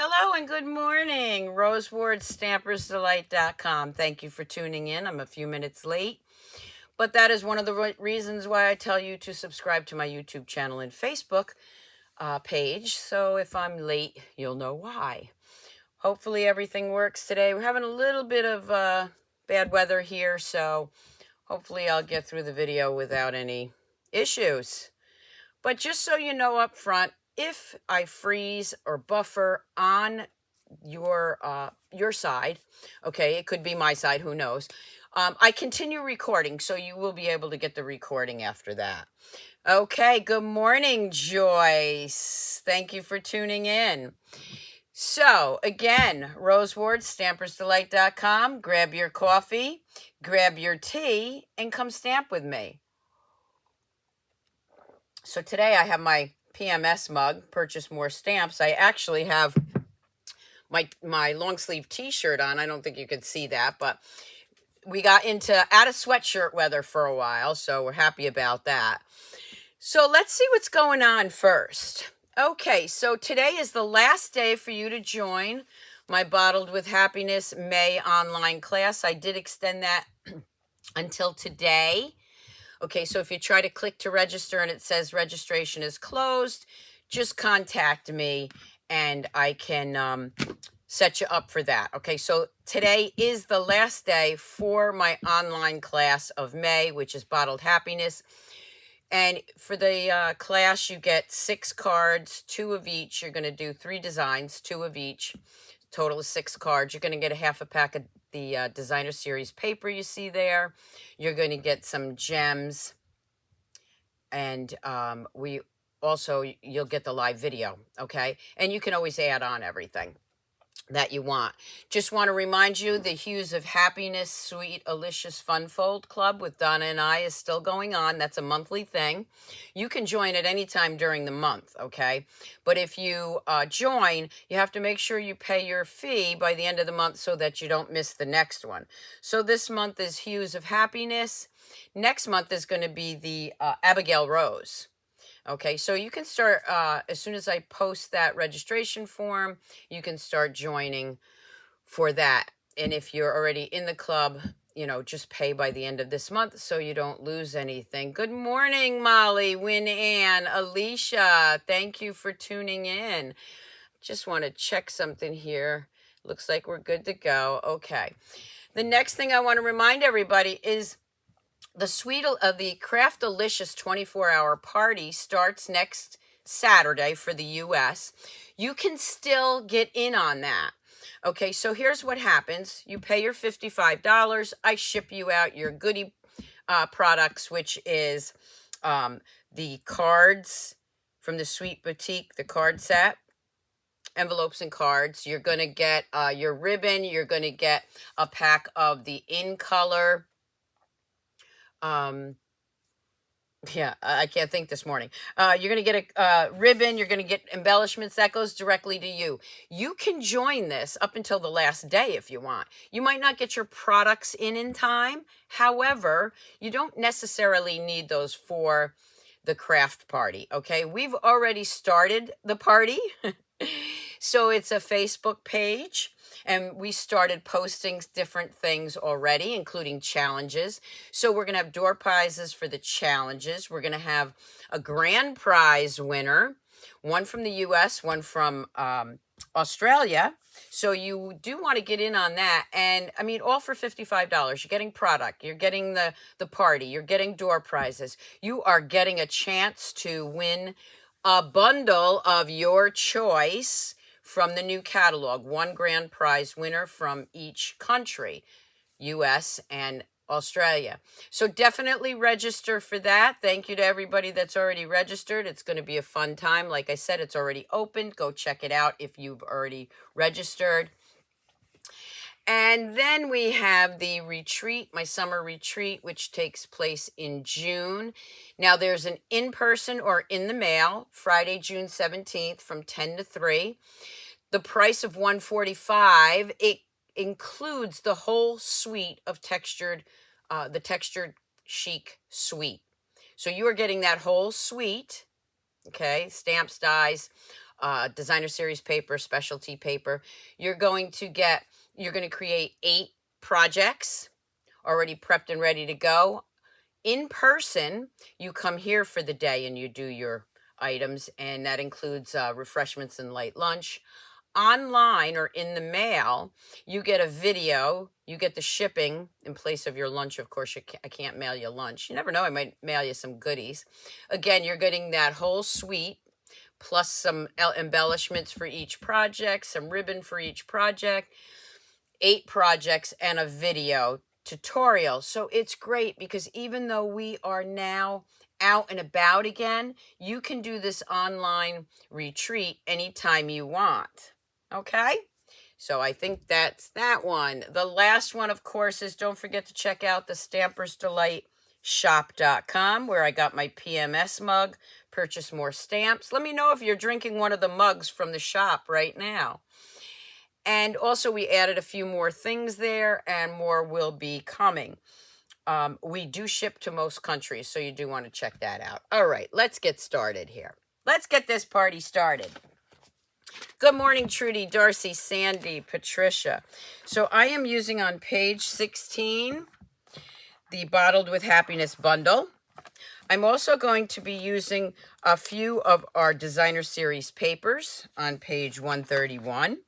Hello and good morning. Stampersdelight.com. Thank you for tuning in. I'm a few minutes late, but that is one of the reasons why I tell you to subscribe to my YouTube channel and Facebook page. So if I'm late, you'll know why. Hopefully everything works today. We're having a little bit of bad weather here, so hopefully I'll get through the video without any issues. But just so you know up front, if I freeze or buffer on your side, okay, it could be my side, who knows, I continue recording, so you will be able to get the recording after that. Okay, good morning, Joyce. Thank you for tuning in. So again, Stampersdelight.com. Grab your coffee, grab your tea, and come stamp with me. So today I have my PMS mug, Purchase More Stamps. I actually have my long sleeve t-shirt on. I don't think you can see that, but we got into out of sweatshirt weather for a while, so we're happy about that. So let's see what's going on first. Okay, so today is the last day for you to join my Bottled with Happiness May online class. I did extend that until today. Okay, so if you try to click to register and it says registration is closed, just contact me and I can set you up for that. Okay, so today is the last day for my online class of May, which is Bottled Happiness. And for the class, you get 6 cards, 2 of each. You're going to do 3 designs, 2 of each. Total of 6 cards. You're going to get a half a pack of the designer series paper you see there. You're going to get some gems, and you'll get the live video. Okay, and you can always add on everything that you want. Just want to remind you, the Hues of Happiness Sweet Alicious Fun Fold Club with Donna and I is still going on. That's a monthly thing. You can join at any time during the month, okay? But if you join, you have to make sure you pay your fee by the end of the month so that you don't miss the next one. So this month is Hues of Happiness. Next month is going to be the Abigail Rose. Okay, so you can start as soon as I post that registration form, you can start joining for that. And if you're already in the club, just pay by the end of this month so you don't lose anything. Good morning, Molly, Win Ann, Alicia. Thank you for tuning in. Just want to check something here. Looks like we're good to go. Okay. The next thing I want to remind everybody is the Craft Delicious 24-hour party starts next Saturday for the U.S. You can still get in on that. Okay, so here's what happens. You pay your $55. I ship you out your goodie products, which is the cards from the Sweet Boutique, the card set, envelopes and cards. You're going to get your ribbon. You're going to get a pack of the In Color. Yeah, I can't think this morning. You're going to get a ribbon. You're going to get embellishments. That goes directly to you. You can join this up until the last day if you want. You might not get your products in time. However, you don't necessarily need those for the craft party. Okay, we've already started the party. So it's a Facebook page, and we started posting different things already, including challenges. So we're going to have door prizes for the challenges. We're going to have a grand prize winner, one from the U.S., one from Australia. So you do want to get in on that. And I mean, all for $55. You're getting product. You're getting the party. You're getting door prizes. You are getting a chance to win a bundle of your choice from the new catalog. One grand prize winner from each country, U.S. and Australia. So definitely register for that. Thank you to everybody that's already registered. It's going to be a fun time. Like I said, it's already opened. Go check it out if you've already registered. And then we have the retreat, my summer retreat, which takes place in June. Now there's an in-person or in the mail, Friday, June 17th from 10 to 3. The price of $145, it includes the whole suite of the textured chic suite. So you are getting that whole suite, okay, stamps, dies, designer series paper, specialty paper. You're going to create 8 projects already prepped and ready to go. In person, you come here for the day and you do your items, and that includes refreshments and light lunch. Online or in the mail, you get a video, you get the shipping in place of your lunch. Of course, I can't mail you lunch. You never know, I might mail you some goodies. Again, you're getting that whole suite plus some embellishments for each project, some ribbon for each project, 8 projects, and a video tutorial. So it's great because even though we are now out and about again, you can do this online retreat anytime you want. Okay? So I think that's that one. The last one, of course, is don't forget to check out the Stampersdelight shop.com, where I got my PMS mug. Purchase more stamps. Let me know if you're drinking one of the mugs from the shop right now. And also we added a few more things there, and more will be coming. We do ship to most countries, so you do want to check that out. All right, let's get started here. Let's get this party started. Good morning, Trudy, Darcy, Sandy, Patricia. So I am using on page 16 the Bottled with Happiness bundle. I'm also going to be using a few of our designer series papers on page 131.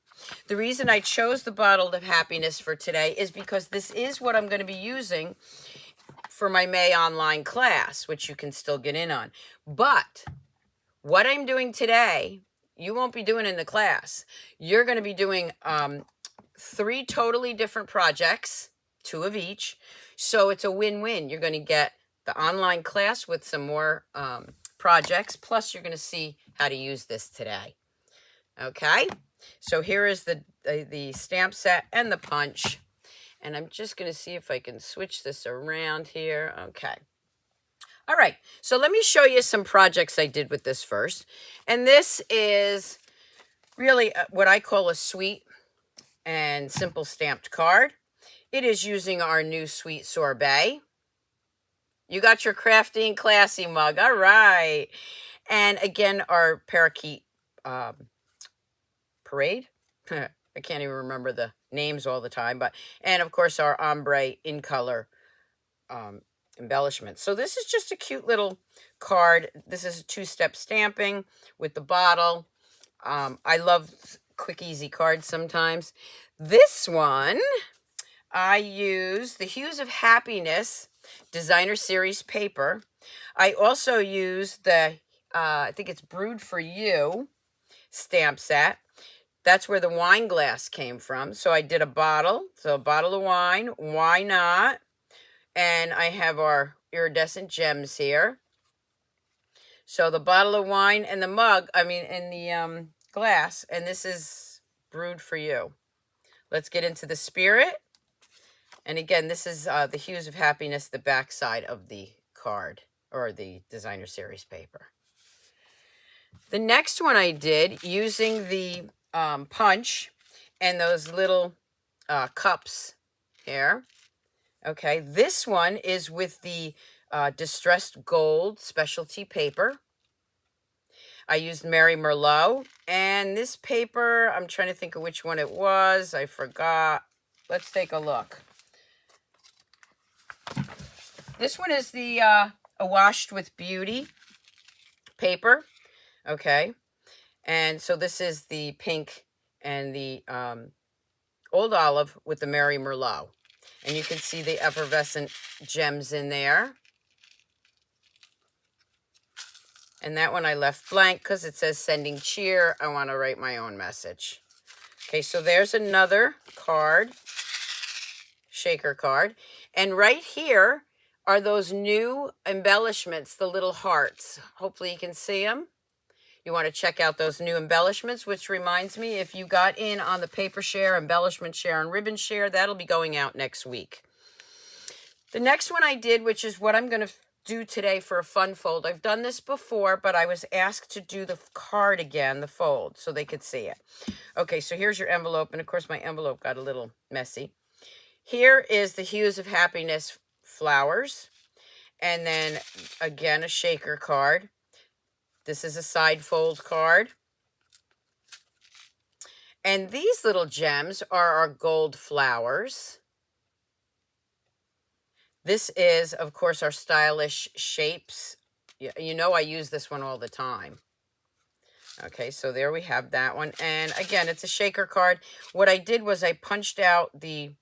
The reason I chose the Bottled of Happiness for today is because this is what I'm going to be using for my May online class, which you can still get in on. But what I'm doing today, you won't be doing in the class. You're going to be doing 3 totally different projects, 2 of each. So it's a win-win. You're going to get the online class with some more projects, plus you're going to see how to use this today. Okay? So here is the stamp set and the punch. And I'm just going to see if I can switch this around here. Okay. All right. So let me show you some projects I did with this first. And this is really what I call a sweet and simple stamped card. It is using our new Sweet Sorbet. You got your crafty and classy mug. All right. And again, our parakeet parade. I can't even remember the names all the time, and of course our ombre in color embellishment. So this is just a cute little card. This is a 2-step stamping with the bottle. I love quick, easy cards sometimes. This one, I use the Hues of Happiness designer series paper. I also use the, I think it's Brewed for You stamp set. That's where the wine glass came from. So I did a bottle. So a bottle of wine. Why not? And I have our iridescent gems here. So the bottle of wine and the mug, and the glass. And this is Brewed for You. Let's get into the spirit. And again, this is the Hues of Happiness, the back side of the card, or the designer series paper. The next one I did using the punch and those little cups here. Okay, this one is with the distressed gold specialty paper. I used Mary Merlot, and this paper, I'm trying to think of which one it was. I forgot. Let's take a look. This one is the Awash with Beauty paper. Okay. And so this is the pink and the old olive with the Mary Merlot. And you can see the effervescent gems in there. And that one I left blank because it says sending cheer. I want to write my own message. Okay, so there's another card, shaker card. And right here are those new embellishments, the little hearts. Hopefully you can see them. You want to check out those new embellishments, which reminds me, if you got in on the paper share, embellishment share, and ribbon share, that'll be going out next week. The next one I did, which is what I'm going to do today for a fun fold. I've done this before, but I was asked to do the card again, the fold, so they could see it. Okay, so here's your envelope, and of course my envelope got a little messy. Here is the Hues of Happiness flowers, and then again a shaker card. This is a side fold card. And these little gems are our gold flowers. This is, of course, our stylish shapes. You know I use this one all the time. Okay, so there we have that one. And again, it's a shaker card. What I did was I punched out the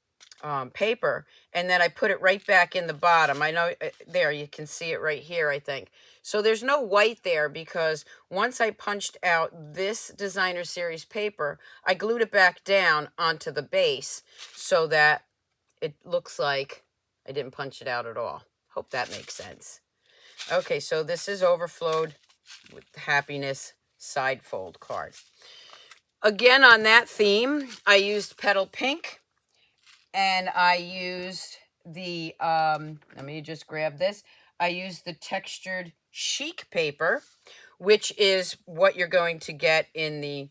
paper, and then I put it right back in the bottom. I know there, you can see it right here, I think. So there's no white there because once I punched out this designer series paper, I glued it back down onto the base so that it looks like I didn't punch it out at all. Hope that makes sense. Okay, so this is overflowed with happiness side fold card. Again, on that theme, I used Petal Pink, and I used the, let me just grab this. I used the textured chic paper, which is what you're going to get in the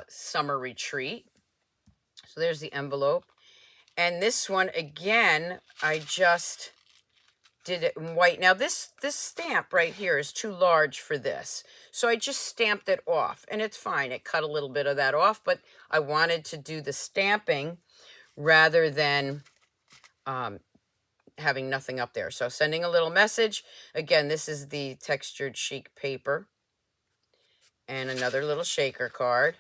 summer retreat. So there's the envelope. And this one, again, I just did it in white. Now this stamp right here is too large for this. So I just stamped it off, and it's fine. It cut a little bit of that off, but I wanted to do the stamping rather than having nothing up there. So sending a little message. Again, this is the textured chic paper. And another little shaker card.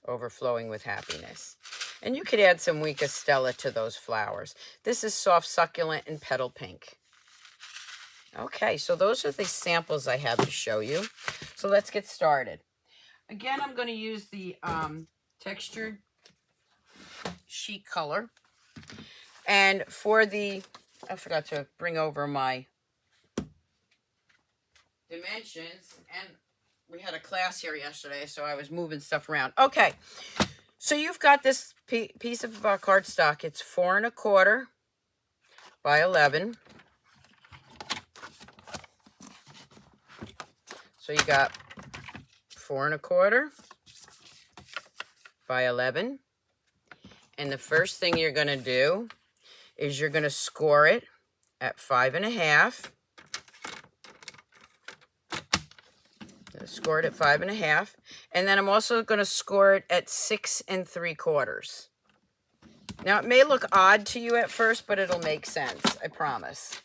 Overflowing with happiness. And you could add some Weka Stella to those flowers. This is soft succulent and petal pink. Okay, so those are the samples I have to show you. So let's get started. Again, I'm going to use the textured chic color. And for the, I forgot to bring over my dimensions, and we had a class here yesterday, so I was moving stuff around. Okay, so you've got this piece of cardstock. It's 4 1/4 by 11. So you got 4 1/4 by 11. And the first thing you're going to do is you're going to score it at 5 1/2. Score it at 5 1/2, and then I'm also going to score it at 6 3/4. Now it may look odd to you at first, but it'll make sense, I promise.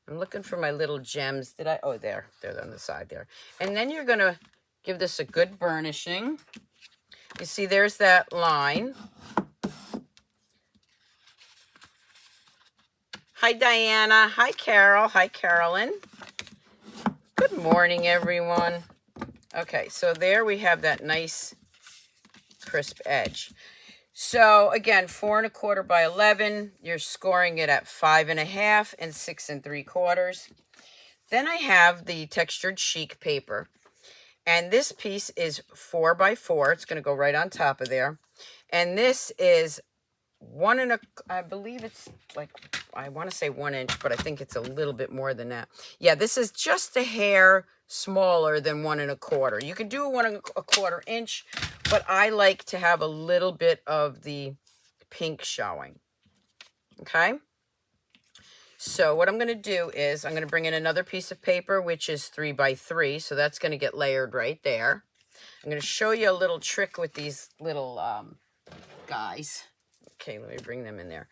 I'm looking for my little gems. Did I? Oh, there. They're on the side there. And then you're going to give this a good burnishing. You see, there's that line. Hi, Diana. Hi, Carol. Hi, Carolyn. Good morning, everyone. Okay, so there we have that nice crisp edge. So again, 4 1/4 by 11. You're scoring it at 5 1/2 and 6 3/4. Then I have the textured chic paper, and this piece is 4 by 4. It's going to go right on top of there, and this is 1 1/4. I believe it's like, I want to say 1 inch, but I think it's a little bit more than that. Yeah, this is just a hair smaller than 1 1/4. You could do a 1 1/4 inch, but I like to have a little bit of the pink showing. Okay. So what I'm going to do is I'm going to bring in another piece of paper, which is 3 by 3. So that's going to get layered right there. I'm going to show you a little trick with these little guys. Okay, let me bring them in there.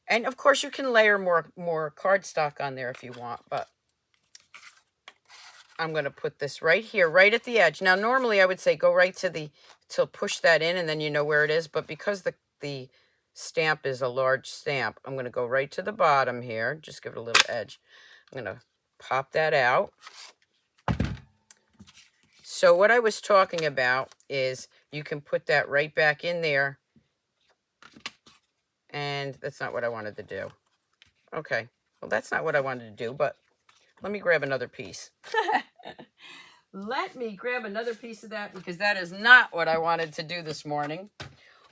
And of course you can layer more cardstock on there if you want, but I'm going to put this right here, right at the edge. Now normally I would say go right to push that in, and then you know where it is, but because the stamp is a large stamp, I'm going to go right to the bottom here. Just give it a little edge. I'm going to pop that out. So what I was talking about is you can put that right back in there. And that's not what I wanted to do. Okay, well, that's not what I wanted to do, but let me grab another piece. Let me grab another piece of that, because that is not what I wanted to do this morning.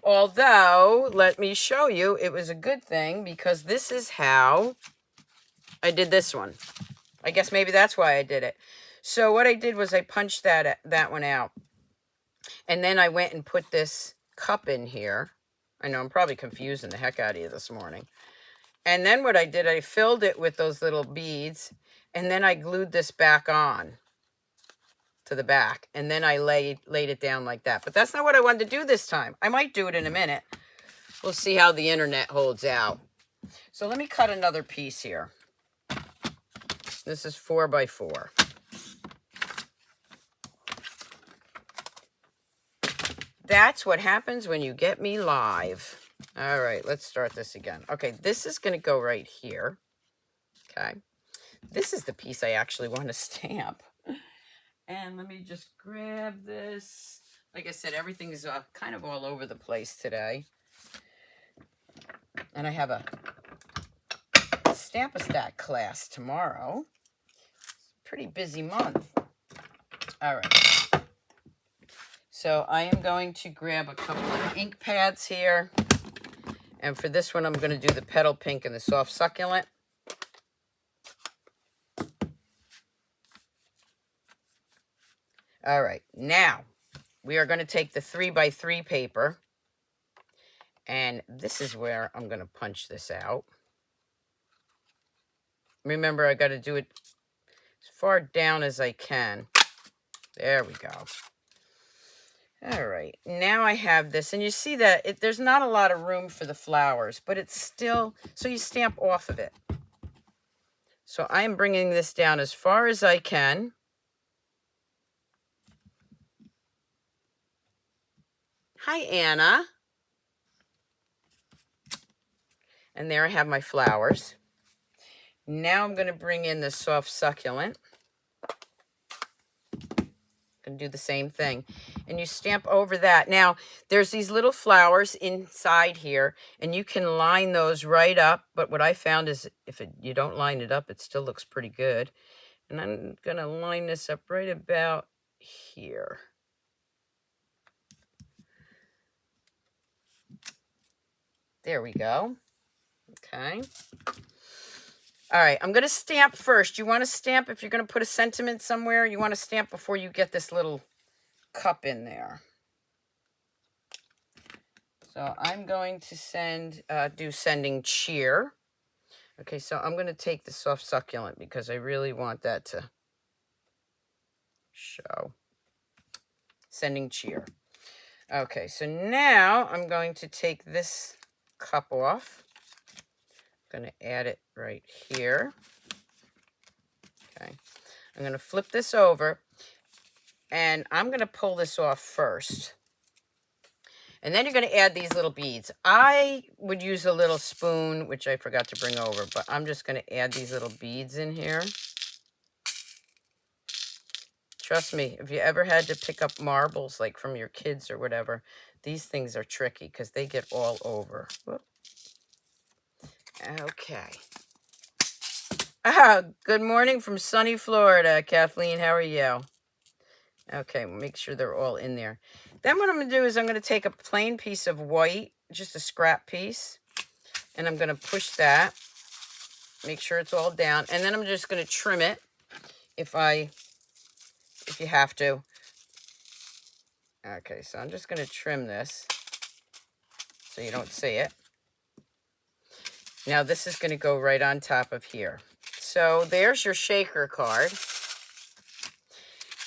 Although, let me show you, it was a good thing, because this is how I did this one. I guess maybe that's why I did it. So what I did was I punched that one out. And then I went and put this cup in here. I know I'm probably confusing the heck out of you this morning. And then what I did, I filled it with those little beads, and then I glued this back on. to the back. And then I laid it down like that. But that's not what I wanted to do this time. I might do it in a minute. We'll see how the internet holds out. So let me cut another piece here. This is 4 by 4. That's what happens when you get me live. All right, let's start this again. Okay, this is going to go right here. Okay. This is the piece I actually want to stamp. And let me just grab this. Like I said, everything's kind of all over the place today. And I have a Stampersdelight class tomorrow. Pretty busy month. All right. So I am going to grab a couple of ink pads here. And for this one, I'm going to do the Petal Pink and the Soft Succulent. All right, now we are going to take the 3 by 3 paper, and this is where I'm going to punch this out. Remember, I got to do it as far down as I can. There we go. All right, now I have this, and you see that there's not a lot of room for the flowers, but it's still, so you stamp off of it. So I am bringing this down as far as I can. Hi, Anna. And there I have my flowers. Now I'm going to bring in the Soft Succulent. Going to do the same thing. And you stamp over that. Now, there's these little flowers inside here, and you can line those right up. But what I found is if you don't line it up, it still looks pretty good. And I'm going to line this up right about here. There we go. Okay. All right, I'm going to stamp first. You want to stamp if you're going to put a sentiment somewhere. You want to stamp before you get this little cup in there. So I'm going to do sending cheer. Okay, so I'm going to take the Soft Succulent because I really want that to show. Sending cheer. Okay, so now I'm going to take this cup off. I'm going to add it right here. Okay. I'm going to flip this over, and I'm going to pull this off first. And then you're going to add these little beads. I would use a little spoon, which I forgot to bring over, but I'm just going to add these little beads in here. Trust me, if you ever had to pick up marbles, like from your kids or whatever, these things are tricky because they get all over. Whoop. Okay. Good morning from sunny Florida, Kathleen. How are you? Okay, make sure they're all in there. Then what I'm going to do is I'm going to take a plain piece of white, just a scrap piece, and I'm going to push that. Make sure it's all down. And then I'm just going to trim it if you have to. Okay, so I'm just going to trim this so you don't see it. Now this is going to go right on top of here. So there's your shaker card.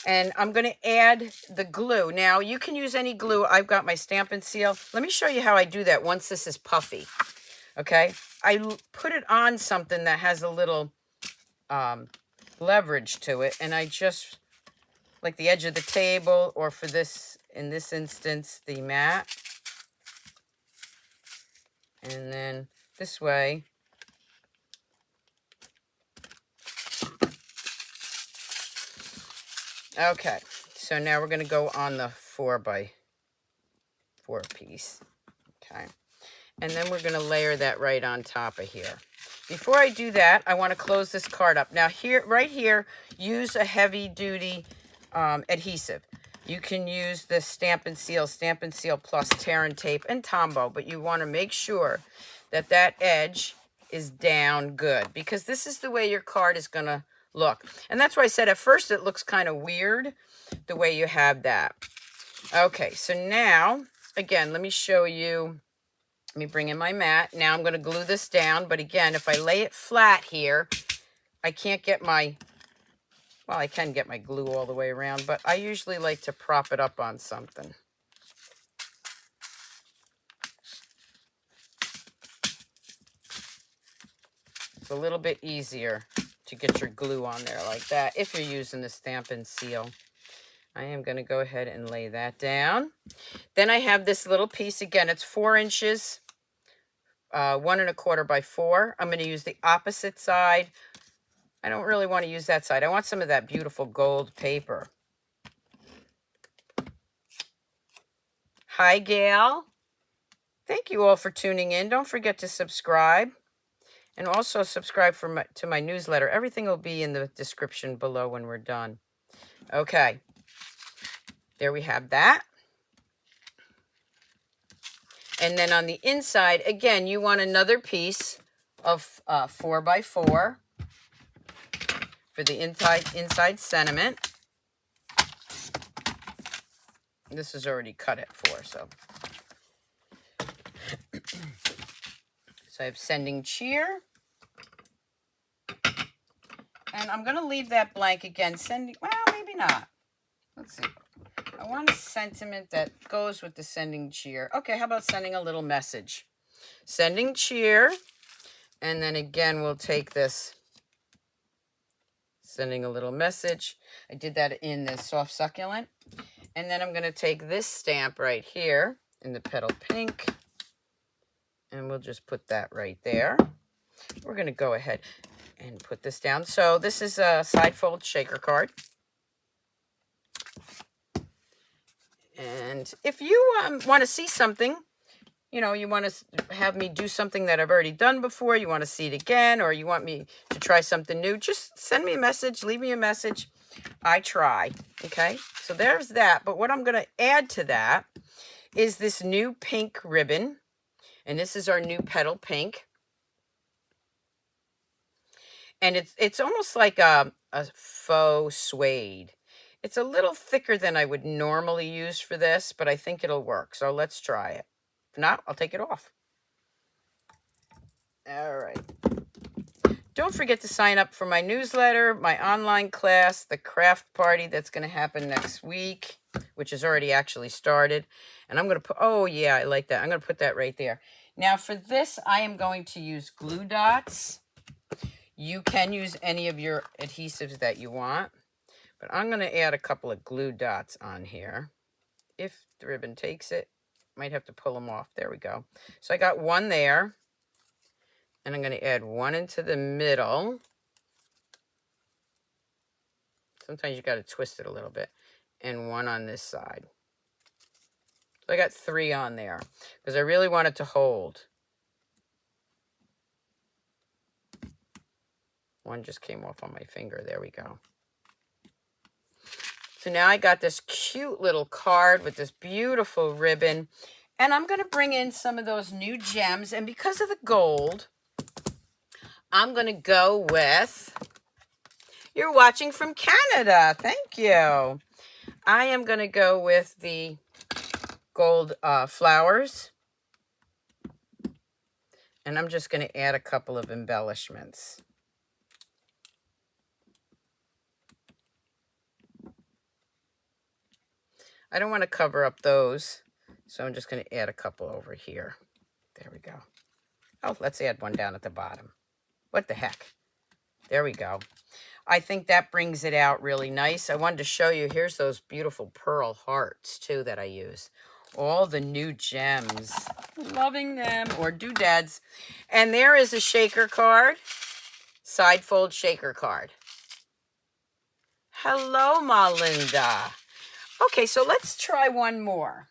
And I'm going to add the glue. Now you can use any glue. I've got my Stamp and Seal. Let me show you how I do that once this is puffy. Okay, I put it on something that has a little leverage to it. And I just, like the edge of the table, or for this, in this instance, the mat. And then this way. Okay, so now we're going to go on the 4 by 4 piece. Okay, and then we're going to layer that right on top of here. Before I do that, I want to close this card up. Now here, right here, use a heavy duty adhesive. You can use the Stamp and Seal Plus Tear and Tape and Tombow, but you want to make sure that that edge is down good, because this is the way your card is going to look. And that's why I said at first it looks kind of weird the way you have that. Okay, so now, again, let me show you. Let me bring in my mat. Now I'm going to glue this down, but again, if I lay it flat here, I can't get my Well, I can get my glue all the way around, but I usually like to prop it up on something. It's a little bit easier to get your glue on there like that if you're using the Stampin' Seal. I am going to go ahead and lay that down. Then I have this little piece. Again, it's 4 inches, 1¼ by 4. I'm going to use the opposite side. I don't really want to use that side. I want some of that beautiful gold paper. Hi, Gail. Thank you all for tuning in. Don't forget to subscribe. And also subscribe to my newsletter. Everything will be in the description below when we're done. Okay. There we have that. And then on the inside, again, you want another piece of 4 by 4 for the inside sentiment. This is already cut at 4, so. So I have Sending Cheer. And I'm going to leave that blank again. Well, maybe not. Let's see. I want a sentiment that goes with the Sending Cheer. Okay, how about sending a little message? Sending Cheer. And then again, we'll take this. Sending a little message. I did that in the Soft Succulent. And then I'm going to take this stamp right here in the Petal Pink. And we'll just put that right there. We're going to go ahead and put this down. So this is a side fold shaker card. And if you want to see something, you know, you want to have me do something that I've already done before, you want to see it again, or you want me to try something new, just send me a message, leave me a message. I try, okay? So there's that. But what I'm going to add to that is this new pink ribbon. And this is our new Petal Pink. And it's almost like a faux suede. It's a little thicker than I would normally use for this, but I think it'll work. So let's try it. If not, I'll take it off. All right. Don't forget to sign up for my newsletter, my online class, the craft party that's going to happen next week, which has already actually started. And I'm going to put, oh yeah, I like that. I'm going to put that right there. Now for this, I am going to use glue dots. You can use any of your adhesives that you want, but I'm going to add a couple of glue dots on here. If the ribbon takes it, might have to pull them off. There we go. So I got one there, and I'm going to add one into the middle. Sometimes you got to twist it a little bit, and one on this side. So I got 3 on there because I really want it to hold. One just came off on my finger. There we go. So now I got this cute little card with this beautiful ribbon. And I'm going to bring in some of those new gems. And because of the gold, I'm going to go with... You're watching from Canada. Thank you. I am going to go with the gold flowers. And I'm just going to add a couple of embellishments. I don't want to cover up those, so I'm just going to add a couple over here. There we go. Oh, let's add one down at the bottom. What the heck? There we go. I think that brings it out really nice. I wanted to show you, here's those beautiful pearl hearts, too, that I use. All the new gems. Loving them. Or doodads. And there is a shaker card. Side fold shaker card. Hello, Malinda. Okay, so let's try one more.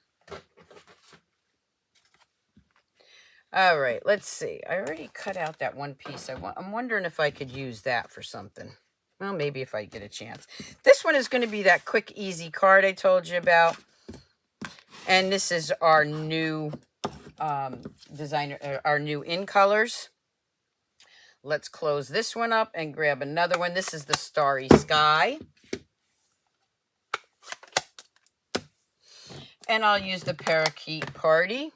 All right, let's see. I already cut out that one piece. I'm wondering if I could use that for something. Well, maybe if I get a chance. This one is going to be that quick, easy card I told you about. And this is our new designer, our new in colors. Let's close this one up and grab another one. This is the Starry Sky. And I'll use the Parakeet Party.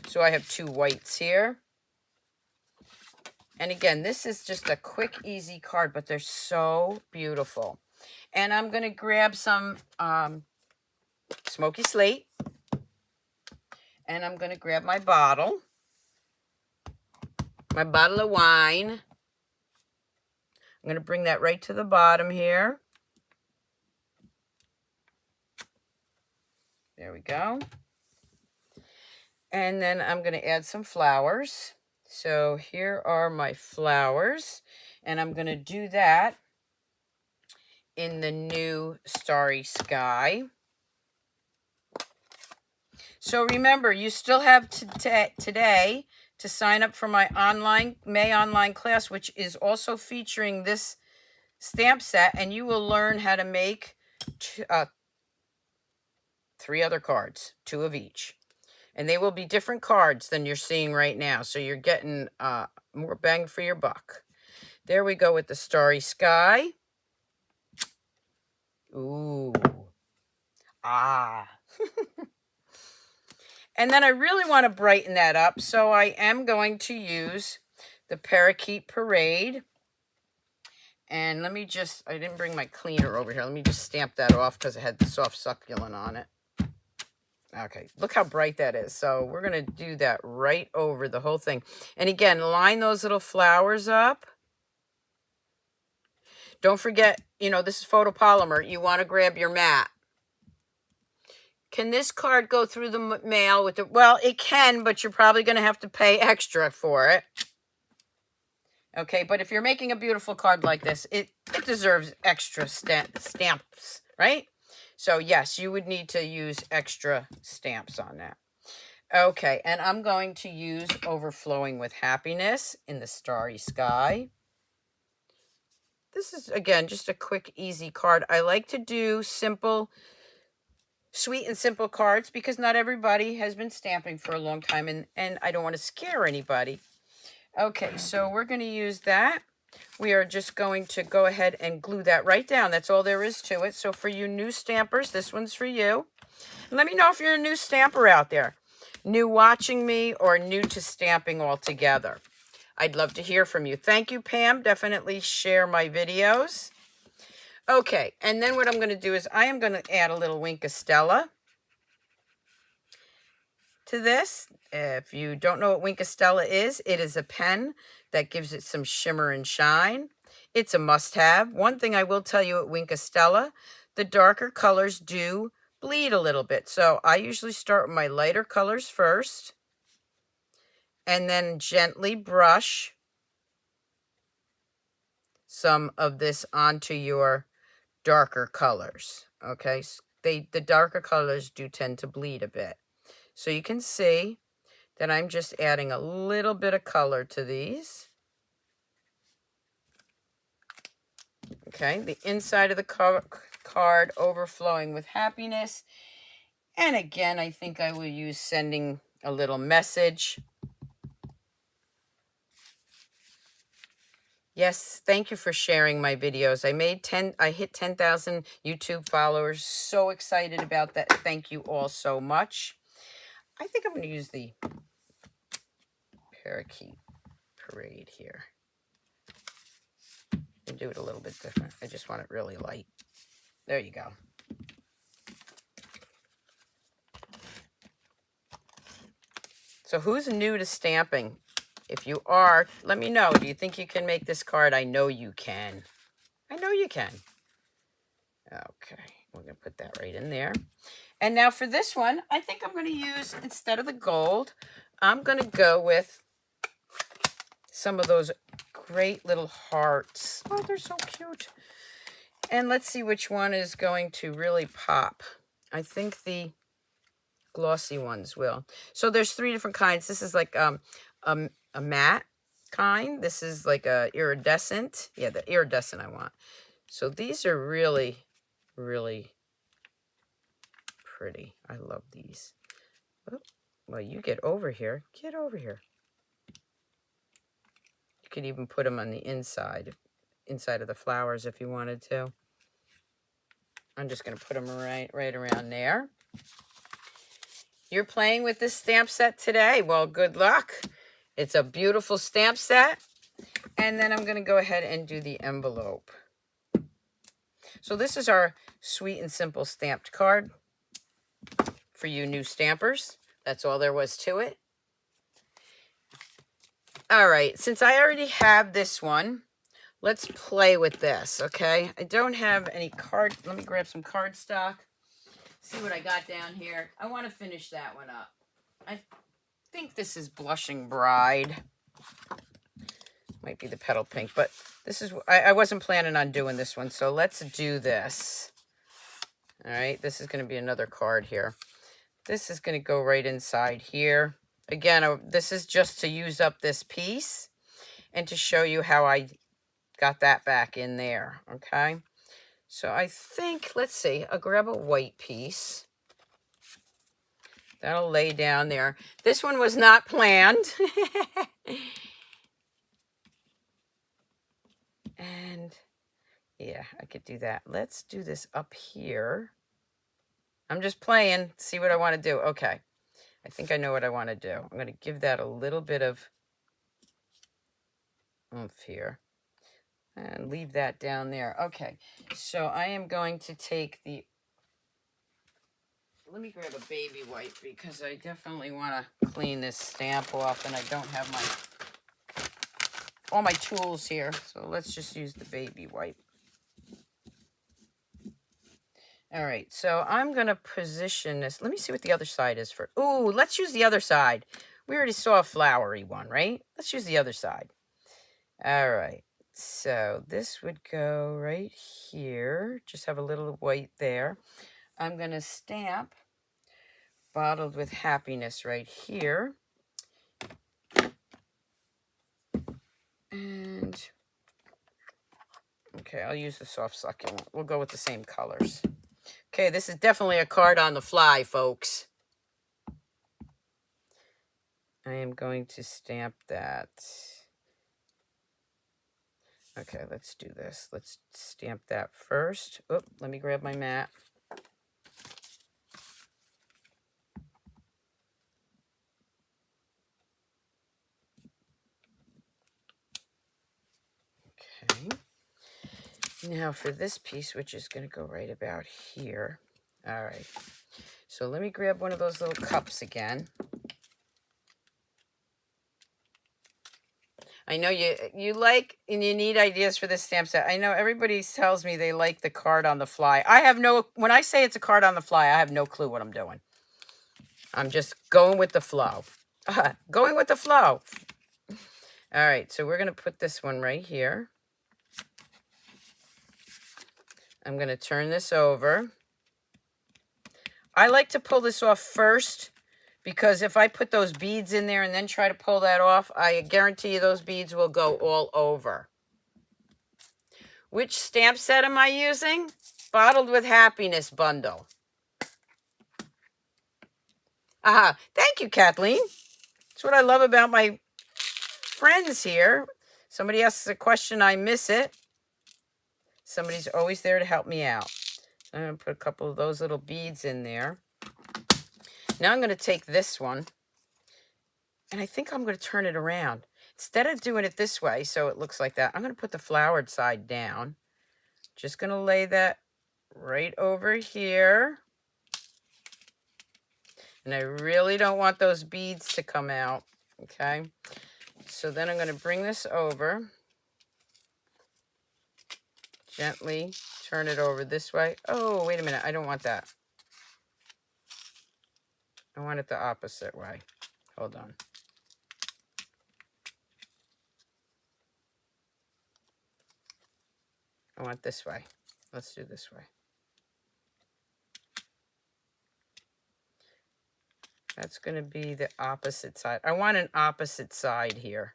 So I have 2 whites here. And again, this is just a quick, easy card, but they're so beautiful. And I'm going to grab some Smoky Slate. And I'm going to grab my bottle of wine. I'm going to bring that right to the bottom here. There we go. And then I'm going to add some flowers. So here are my flowers. And I'm going to do that in the new Starry Sky. So remember, you still have today to sign up for my May online class, which is also featuring this stamp set, and you will learn how to make 3 other cards, 2 of each. And they will be different cards than you're seeing right now, so you're getting more bang for your buck. There we go with the Starry Sky. Ooh. Ah. And then I really want to brighten that up, so I am going to use the Parakeet Parade. And let me just, I didn't bring my cleaner over here. Let me just stamp that off because it had the soft succulent on it. Okay, look how bright that is. So we're going to do that right over the whole thing. And again, line those little flowers up. Don't forget, you know, this is photopolymer. You want to grab your mat. Can this card go through the mail with the... Well, it can, but you're probably going to have to pay extra for it. Okay, but if you're making a beautiful card like this, it deserves extra stamps, right? So, yes, you would need to use extra stamps on that. Okay, and I'm going to use Overflowing with Happiness in the Starry Sky. This is, again, just a quick, easy card. I like to do simple... sweet and simple cards because not everybody has been stamping for a long time, and I don't want to scare anybody. Okay, so we're going to use that. We are just going to go ahead and glue that right down. That's all there is to it. So for you new stampers, this one's for you. And let me know if you're a new stamper out there, new watching me or new to stamping altogether. I'd love to hear from you. Thank you, Pam. Definitely share my videos. Okay, and then what I'm going to do is I am going to add a little Wink of Stella to this. If you don't know what Wink of Stella is, it is a pen that gives it some shimmer and shine. It's a must-have. One thing I will tell you at Wink of Stella, the darker colors do bleed a little bit. So I usually start with my lighter colors first and then gently brush some of this onto your darker colors. Okay, the darker colors do tend to bleed a bit. So you can see that I'm just adding a little bit of color to these. Okay, the inside of the card, Overflowing with Happiness. And again, I think I will use Sending a Little Message. Yes, thank you for sharing my videos. I hit 10,000 YouTube followers. So excited about that. Thank you all so much. I think I'm going to use the Parakeet Parade here. And do it a little bit different. I just want it really light. There you go. So who's new to stamping? If you are, let me know. Do you think you can make this card? I know you can. I know you can. Okay, we're going to put that right in there. And now for this one, I think I'm going to use, instead of the gold, I'm going to go with some of those great little hearts. Oh, they're so cute. And let's see which one is going to really pop. I think the glossy ones will. So there's 3 different kinds. This is like a matte kind. This is like a iridescent. Yeah, the iridescent I want. So these are really, really pretty. I love these. Oh, well, you get over here. Get over here. You could even put them on the inside of the flowers if you wanted to. I'm just going to put them right around there. You're playing with this stamp set today. Well, good luck. It's a beautiful stamp set. And then I'm going to go ahead and do the envelope. So this is our Sweet and Simple stamped card for you new stampers. That's all there was to it. All right, since I already have this one, let's play with this, okay? I don't have any card. Let me grab some cardstock. See what I got down here. I want to finish that one up. I think this is Blushing Bride. Might be the Petal Pink, but this is, I wasn't planning on doing this one, so let's do this. All right, this is going to be another card here. This is going to go right inside here. Again, this is just to use up this piece and to show you how I got that back in there, okay? So I think, let's see, I'll grab a white piece. That'll lay down there. This one was not planned. And yeah, I could do that. Let's do this up here. I'm just playing, see what I want to do. Okay, I think I know what I want to do. I'm going to give that a little bit of oomph here. And leave that down there. Okay, so I am going to take the... Let me grab a baby wipe because I definitely want to clean this stamp off and I don't have all my tools here. So let's just use the baby wipe. All right, so I'm going to position this. Let me see what the other side is for. Ooh, let's use the other side. We already saw a flowery one, right? Let's use the other side. All right, so this would go right here. Just have a little white there. I'm going to stamp Bottled with Happiness right here. And, okay, I'll use the soft succulent. We'll go with the same colors. Okay, this is definitely a card on the fly, folks. I am going to stamp that. Okay, let's do this. Let's stamp that first. Oh, let me grab my mat. Okay. Now for this piece, which is going to go right about here. All right. So let me grab one of those little cups again. I know you like and you need ideas for this stamp set. I know everybody tells me they like the card on the fly. When I say it's a card on the fly, I have no clue what I'm doing. I'm just going with the flow. Going with the flow. All right, so we're going to put this one right here. I'm going to turn this over. I like to pull this off first because if I put those beads in there and then try to pull that off, I guarantee you those beads will go all over. Which stamp set am I using? Bottled with Happiness bundle. Aha, thank you, Kathleen. That's what I love about my friends here. Somebody asks a question, I miss it. Somebody's always there to help me out. I'm going to put a couple of those little beads in there. Now I'm going to take this one, and I think I'm going to turn it around. Instead of doing it this way, so it looks like that, I'm going to put the flowered side down. Just going to lay that right over here. And I really don't want those beads to come out, okay? So then I'm going to bring this over. Gently turn it over this way. Oh, wait a minute. I don't want that. I want it the opposite way. Hold on. I want this way. Let's do this way. That's going to be the opposite side. I want an opposite side here.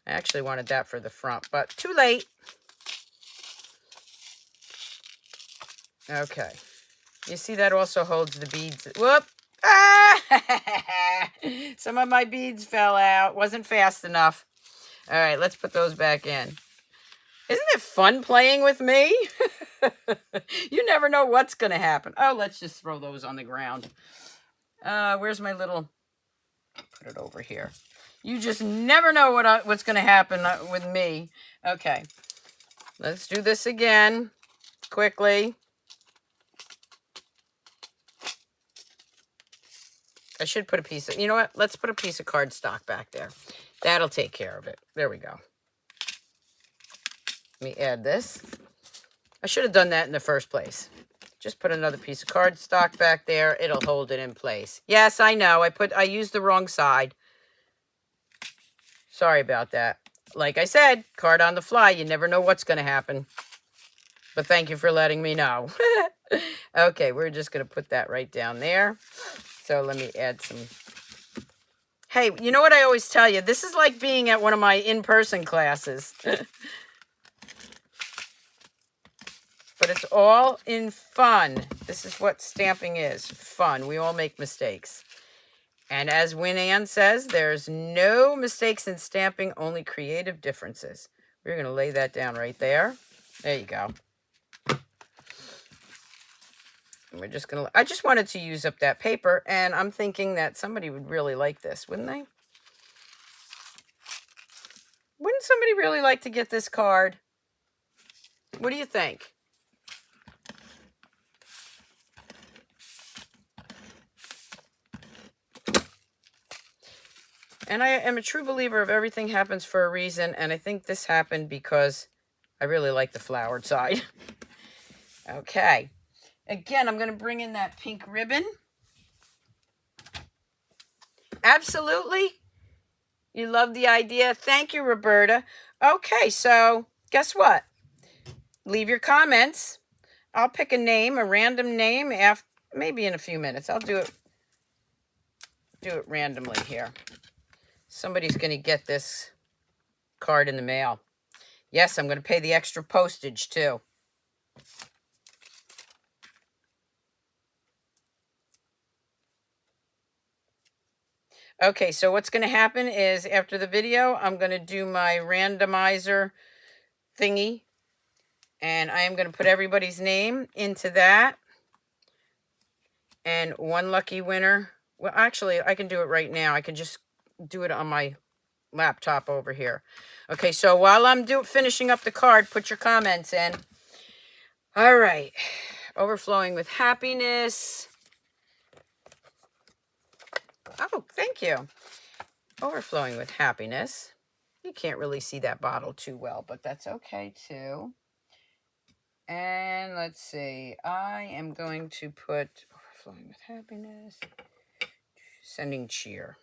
I actually wanted that for the front, but too late. Okay. You see that also holds the beads. Whoop. Ah! Some of my beads fell out. Wasn't fast enough. All right, let's put those back in. Isn't it fun playing with me? You never know what's going to happen. Oh, let's just throw those on the ground. Where's my little... Put it over here. You just never know what's going to happen with me. Okay. Let's do this again quickly. I should put a piece of, you know what? Let's put a piece of cardstock back there. That'll take care of it. There we go. Let me add this. I should have done that in the first place. Just put another piece of cardstock back there. It'll hold it in place. Yes, I know. I used the wrong side. Sorry about that. Like I said, card on the fly. You never know what's going to happen. But thank you for letting me know. Okay, we're just going to put that right down there. So let me add some. Hey, you know what I always tell you? This is like being at one of my in-person classes. But it's all in fun. This is what stamping is. Fun. We all make mistakes. And as Win Ann says, there's no mistakes in stamping, only creative differences. We're going to lay that down right there. There you go. And we're just going to... I just wanted to use up that paper, and I'm thinking that somebody would really like this, wouldn't they? Wouldn't somebody really like to get this card? What do you think? And I am a true believer of everything happens for a reason. And I think this happened because I really like the flowered side. Okay. Again, I'm going to bring in that pink ribbon. Absolutely. You love the idea. Thank you, Roberta. Okay, so guess what? Leave your comments. I'll pick a name, a random name, maybe in a few minutes. I'll do it randomly here. Somebody's going to get this card in the mail. Yes, I'm going to pay the extra postage too. Okay, so what's going to happen is after the video, I'm going to do my randomizer thingy. And I am going to put everybody's name into that. And one lucky winner. Well, actually, I can do it right now. I can just do it on my laptop over here. Okay, so while I'm finishing up the card, put your comments in. All right. Overflowing with happiness. Oh, thank you. Overflowing with happiness. You can't really see that bottle too well, but that's okay too. And let's see. I am going to put overflowing with happiness. Sending cheer.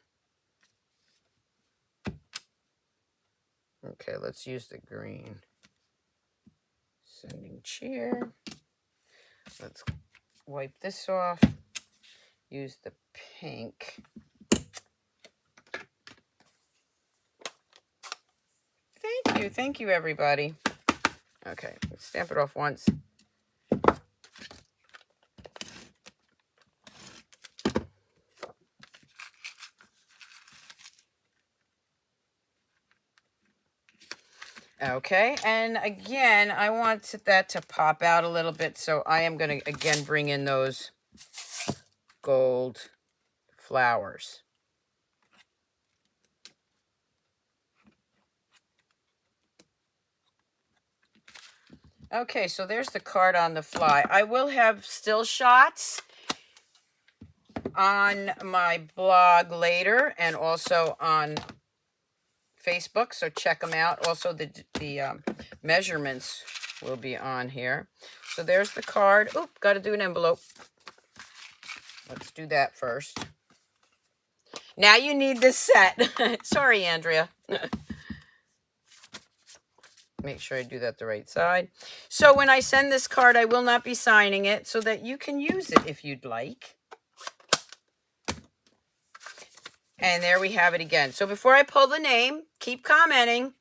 Okay, let's use the green. Sending cheer. Let's wipe this off. Use the pink. Thank you, everybody. Okay, let's stamp it off once. Okay, and again, I want that to pop out a little bit, so I am going to, again, bring in those gold flowers. Okay, so there's the card on the fly. I will have still shots on my blog later and also on Facebook, so check them out. Also, the measurements will be on here. So there's the card. Oop, got to do an envelope. Let's do that first. Now you need this set. Sorry, Andrea. Make sure I do that the right side. So when I send this card, I will not be signing it so that you can use it if you'd like. And there we have it again. So before I pull the name, keep commenting.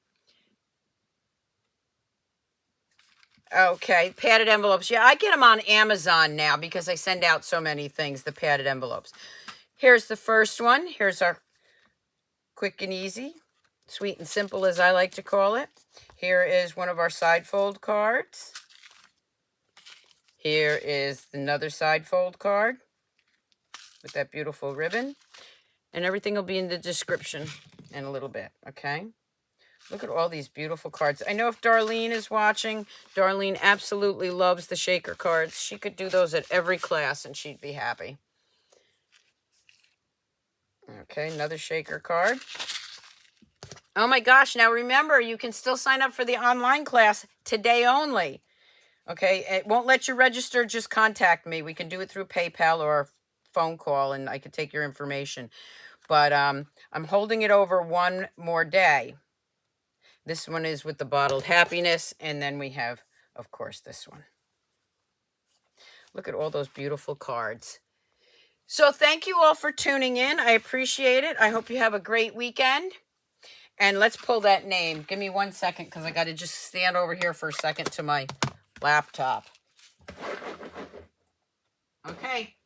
Okay, padded envelopes. Yeah, I get them on Amazon now because I send out so many things, the padded envelopes. Here's the first one. Here's our quick and easy, sweet and simple as I like to call it. Here is one of our side fold cards. Here is another side fold card with that beautiful ribbon. And everything will be in the description. in a little bit, okay? Look at all these beautiful cards. I know if Darlene is watching, Darlene absolutely loves the shaker cards. She could do those at every class and she'd be happy. Okay, another shaker card. Oh my gosh, now remember, you can still sign up for the online class today only. Okay, it won't let you register, just contact me. We can do it through PayPal or phone call and I could take your information. But I'm holding it over one more day. This one is with the bottled happiness, and then we have, of course, this one. Look at all those beautiful cards. So thank you all for tuning in. I appreciate it. I hope you have a great weekend. And let's pull that name. Give me 1 second because I got to just stand over here for a second to my laptop. Okay.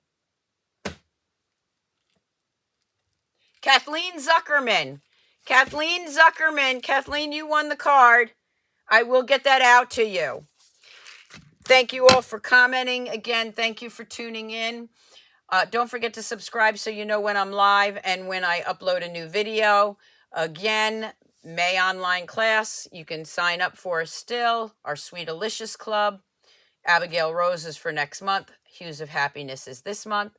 Kathleen Zuckerman. Kathleen Zuckerman. Kathleen, you won the card. I will get that out to you. Thank you all for commenting. Again, thank you for tuning in. Don't forget to subscribe so you know when I'm live and when I upload a new video. Again, May online class. You can sign up for still. Our Sweet Delicious Club. Abigail Rose is for next month. Hues of Happiness is this month.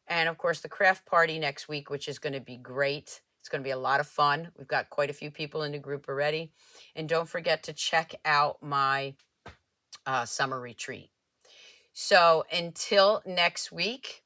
And, of course, the craft party next week, which is going to be great. It's going to be a lot of fun. We've got quite a few people in the group already. And don't forget to check out my summer retreat. So until next week,